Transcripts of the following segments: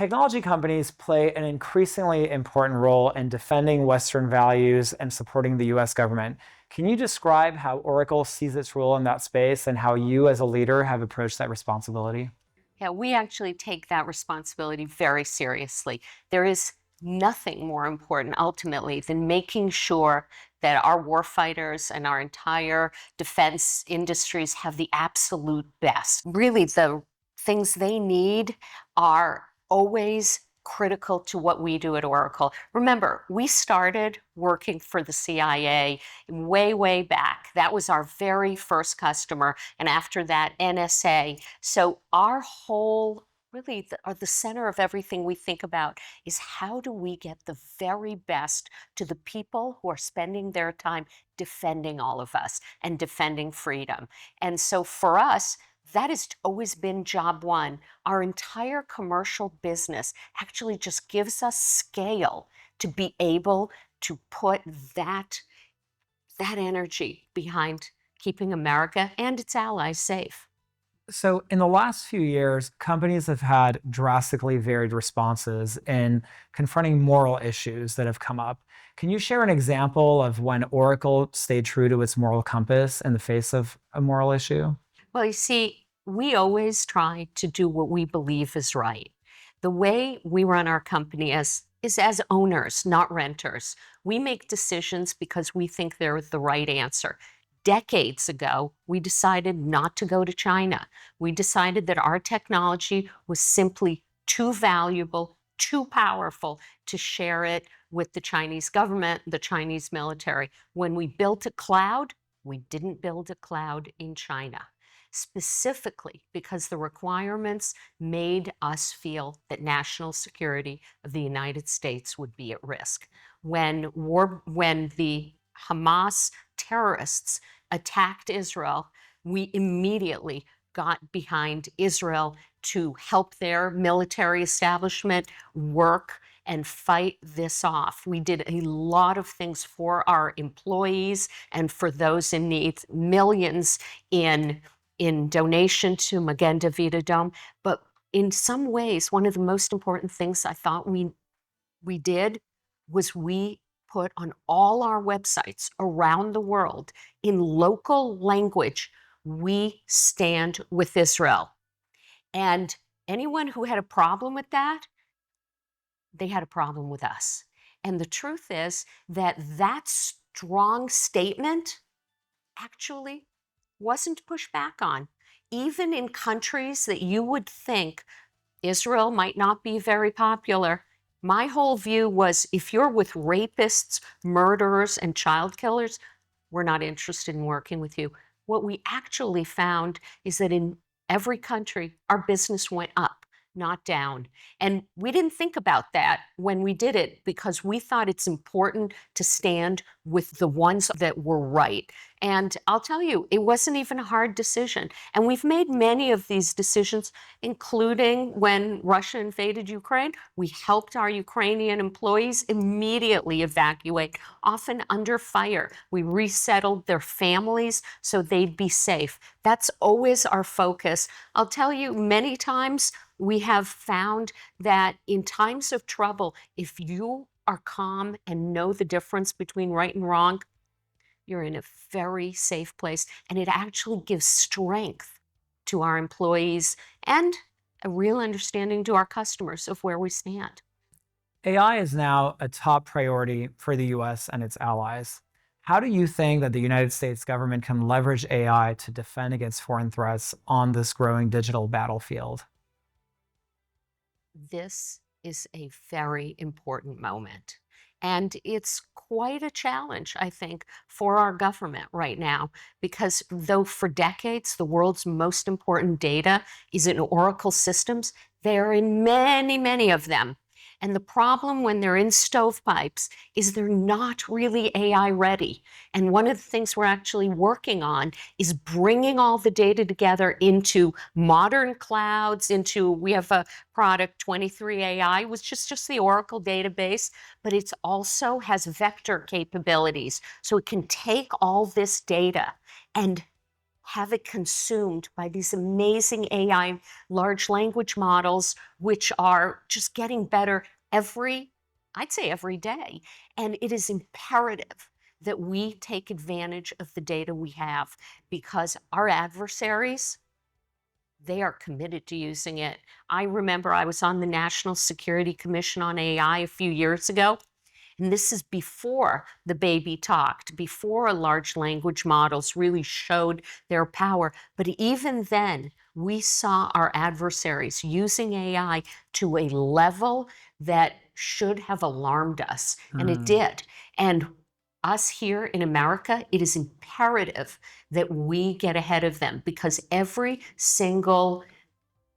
Technology companies play an increasingly important role in defending Western values and supporting the US government. Can you describe how Oracle sees its role in that space and how you as a leader have approached that responsibility? Yeah, we actually take that responsibility very seriously. There is nothing more important ultimately than making sure that our warfighters and our entire defense industries have the absolute best. Really, the things they need are always critical to what we do at Oracle. Remember, we started working for the CIA way, way back. That was our very first customer, and after that, NSA. So our whole really the center of everything we think about is how do we get the very best to the people who are spending their time defending all of us and defending freedom. And so for us, that has always been job one. Our entire commercial business actually just gives us scale to be able to put that energy behind keeping America and its allies safe. So, in the last few years, companies have had drastically varied responses in confronting moral issues that have come up. Can you share an example of when Oracle stayed true to its moral compass in the face of a moral issue? Well, you see, we always try to do what we believe is right. The way we run our company is as owners, not renters. We make decisions because we think they're the right answer. Decades ago, we decided not to go to China. We decided that our technology was simply too valuable, too powerful to share it with the Chinese government, the Chinese military. When we built a cloud, we didn't build a cloud in China, specifically because the requirements made us feel that national security of the United States would be at risk. When the Hamas terrorists attacked Israel, we immediately got behind Israel to help their military establishment work and fight this off. We did a lot of things for our employees and for those in need, millions in donation to Magen David Adom. But in some ways, one of the most important things I thought we did was we put on all our websites around the world in local language, we stand with Israel. And anyone who had a problem with that, they had a problem with us. And the truth is that that strong statement actually wasn't pushed back on. Even in countries that you would think Israel might not be very popular, my whole view was if you're with rapists, murderers, and child killers, we're not interested in working with you. What we actually found is that in every country, our business went up, not down. And we didn't think about that when we did it because we thought it's important to stand with the ones that were right. And I'll tell you, it wasn't even a hard decision. And we've made many of these decisions, including when Russia invaded Ukraine. We helped our Ukrainian employees immediately evacuate, often under fire. We resettled their families so they'd be safe. That's always our focus. I'll tell you, many times we have found that in times of trouble, if you are calm and know the difference between right and wrong, you're in a very safe place. And it actually gives strength to our employees and a real understanding to our customers of where we stand. AI is now a top priority for the US and its allies. How do you think that the United States government can leverage AI to defend against foreign threats on this growing digital battlefield? This is a very important moment. And it's quite a challenge, I think, for our government right now, because though for decades the world's most important data is in Oracle systems, they're in many, many of them. And the problem when they're in stovepipes is they're not really AI ready. And one of the things we're actually working on is bringing all the data together into modern clouds, we have a product, 23AI, which is just the Oracle database, but it also has vector capabilities. So it can take all this data and have it consumed by these amazing AI large language models, which are just getting better I'd say every day. And it is imperative that we take advantage of the data we have, because our adversaries, they are committed to using it. I remember I was on the National Security Commission on AI a few years ago, and this is before the baby talked, before large language models really showed their power. But even then, we saw our adversaries using AI to a level that should have alarmed us, and it Mm. did. And us here in America, it is imperative that we get ahead of them, because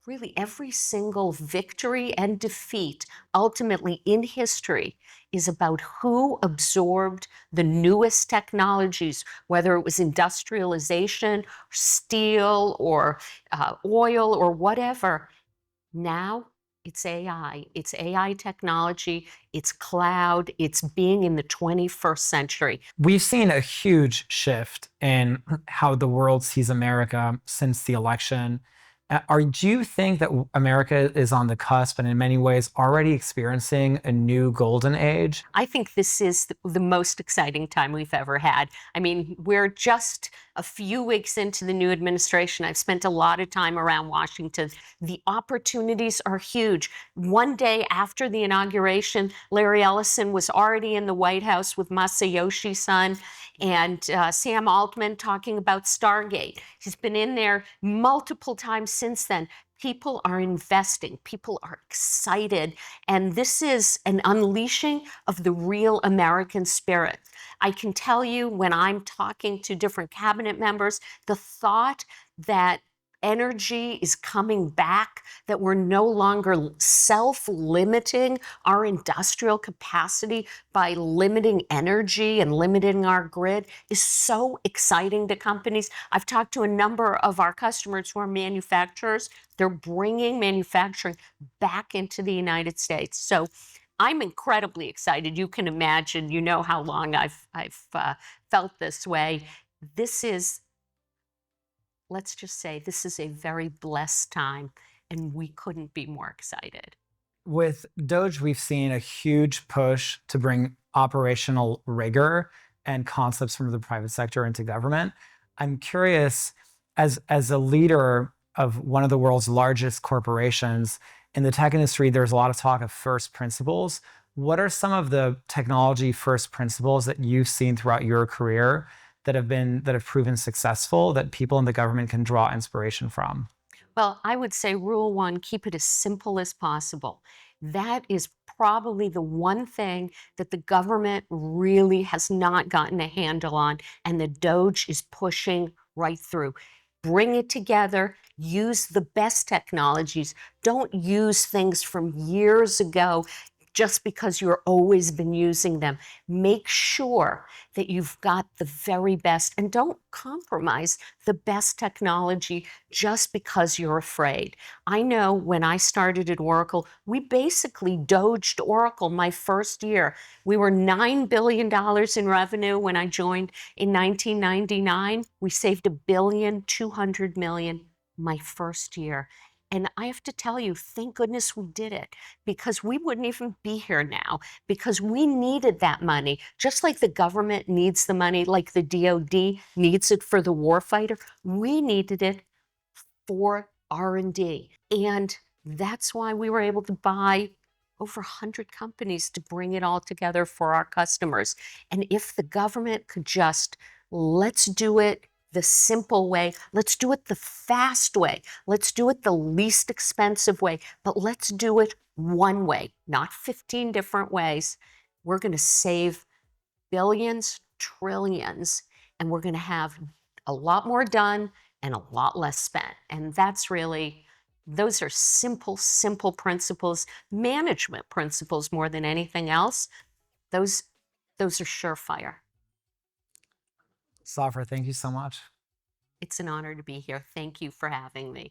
really every single victory and defeat ultimately in history is about who absorbed the newest technologies, whether it was industrialization, steel, or oil, or whatever. Now it's AI. It's AI technology. It's cloud. It's being in the 21st century. We've seen a huge shift in how the world sees America since the election. Do you think that America is on the cusp and in many ways already experiencing a new golden age? I think this is the most exciting time we've ever had. I mean, we're just a few weeks into the new administration. I've spent a lot of time around Washington. The opportunities are huge. One day after the inauguration, Larry Ellison was already in the White House with Masayoshi Son and Sam Altman talking about Stargate. He's been in there multiple times since then. People are investing, people are excited, and this is an unleashing of the real American spirit. I can tell you, when I'm talking to different cabinet members, the thought that energy is coming back, that we're no longer self-limiting our industrial capacity by limiting energy and limiting our grid, is so exciting to companies. I've talked to a number of our customers who are manufacturers. They're bringing manufacturing back into the United States. So I'm incredibly excited. You can imagine, you know how long I've felt this way. This is, let's just say, this is a very blessed time, and we couldn't be more excited. With Doge, we've seen a huge push to bring operational rigor and concepts from the private sector into government. I'm curious, as a leader of one of the world's largest corporations in the tech industry, there's a lot of talk of first principles. What are some of the technology first principles that you've seen throughout your career that have proven successful that people in the government can draw inspiration from? Well, I would say rule one, keep it as simple as possible. That is probably the one thing that the government really has not gotten a handle on, and the Doge is pushing right through. Bring it together, use the best technologies. Don't use things from years ago just because you've always been using them. Make sure that you've got the very best, and don't compromise the best technology just because you're afraid. I know when I started at Oracle, we basically doged Oracle my first year. We were $9 billion in revenue when I joined in 1999. We saved $1.2 billion my first year. And I have to tell you, thank goodness we did it, because we wouldn't even be here now, because we needed that money. Just like the government needs the money, like the DoD needs it for the warfighter, we needed it for R&D. And that's why we were able to buy over 100 companies to bring it all together for our customers. And if the government could just, let's do it the simple way, let's do it the fast way, let's do it the least expensive way, but let's do it one way, not 15 different ways. We're going to save billions, trillions, and we're going to have a lot more done and a lot less spent. And that's really, those are simple, simple principles, management principles more than anything else. Those are surefire. Safra, thank you so much. It's an honor to be here. Thank you for having me.